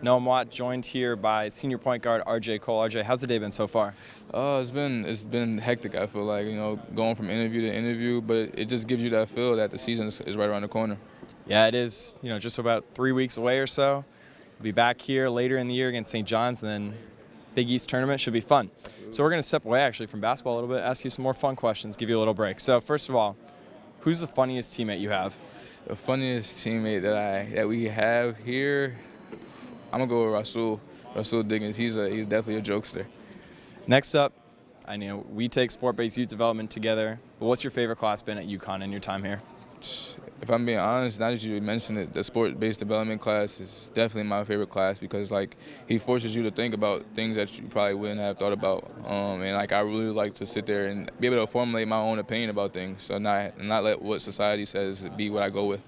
Noam Watt, joined here by senior point guard RJ Cole. RJ, how's the day been so far? It's been hectic. I feel like going from interview to interview, but it just gives you that feel that the season is right around the corner. Yeah, it is. Just about 3 weeks away or so. We'll be back here later in the year against St. John's, and then Big East tournament should be fun. So we're going to step away actually from basketball a little bit, ask you some more fun questions, give you a little break. So first of all, who's the funniest teammate you have? The funniest teammate that we have here, I'm gonna go with Rasul Diggins. He's definitely a jokester. Next up, I know we take sport-based youth development together, but what's your favorite class been at UConn in your time here? If I'm being honest, now that you mentioned it, the sport-based development class is definitely my favorite class because he forces you to think about things that you probably wouldn't have thought about. And I really like to sit there and be able to formulate my own opinion about things, so not let what society says be what I go with.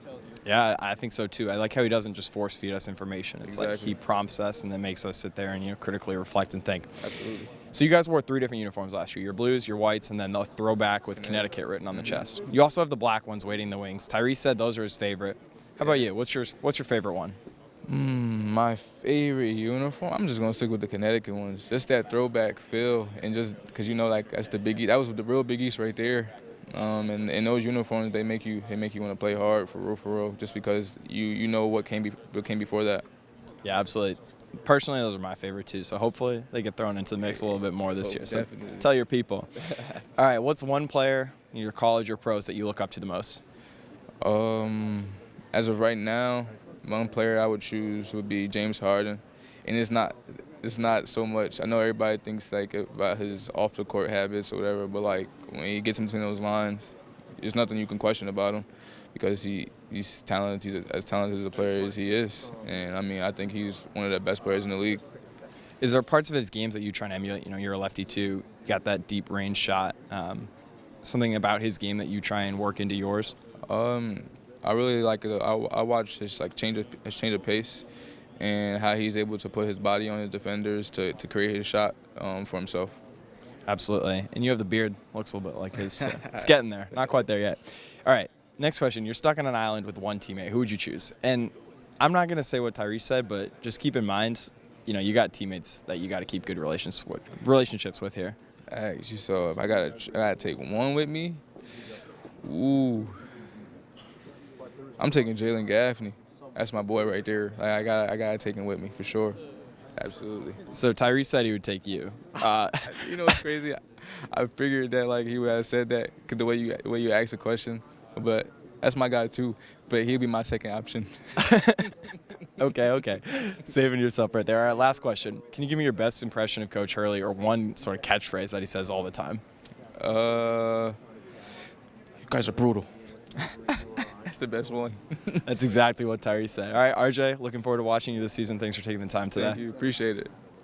Yeah, I think so too. I like how he doesn't just force feed us information. It's Exactly. like he prompts us and then makes us sit there and critically reflect and think. Absolutely. So you guys wore 3 different uniforms last year: your blues, your whites, and then the throwback with Connecticut written on the chest. You also have the black ones waiting in the wings. Tyrese said those are his favorite. How about you? What's your favorite one? My favorite uniform, I'm just gonna stick with the Connecticut ones. Just that throwback feel, and just because that's the Big East. That was the real Big East right there. And those uniforms, they make you want to play hard for real, just because you know what came before that. Yeah, absolutely. Personally, those are my favorite too. So hopefully they get thrown into the mix a little bit more this year. So Definitely. tell your people. All right, what's one player in your college or pros that you look up to the most? As of right now, one player I would choose would be James Harden, and it's not so much. I know everybody thinks about his off the court habits or whatever, but when he gets in between those lines, there's nothing you can question about him because he's talented. He's as talented as a player as he is, and I think he's one of the best players in the league. Is there parts of his games that you try to emulate? You're a lefty too. You got that deep range shot. Something about his game that you try and work into yours? I really like it. I watch his change of pace and how he's able to put his body on his defenders to create his shot for himself. Absolutely. And you have the beard. Looks a little bit like his. It's getting there. Not quite there yet. All right. Next question. You're stuck on an island with one teammate. Who would you choose? And I'm not going to say what Tyrese said, but just keep in mind, you got teammates that you got to keep good relationships with here. Actually, so if I gotta take one with me, I'm taking Jalen Gaffney. That's my boy right there. I gotta take him with me for sure. Absolutely. So Tyrese said he would take you. You know what's crazy? I figured that he would have said that because the way you asked the question, but that's my guy too. But he'll be my second option. Okay. Saving yourself right there. All right, last question. Can you give me your best impression of Coach Hurley or one sort of catchphrase that he says all the time? You guys are brutal. That's the best one. That's exactly what Tyrese said. All right, RJ, looking forward to watching you this season. Thanks for taking the time today. Thank you. Appreciate it.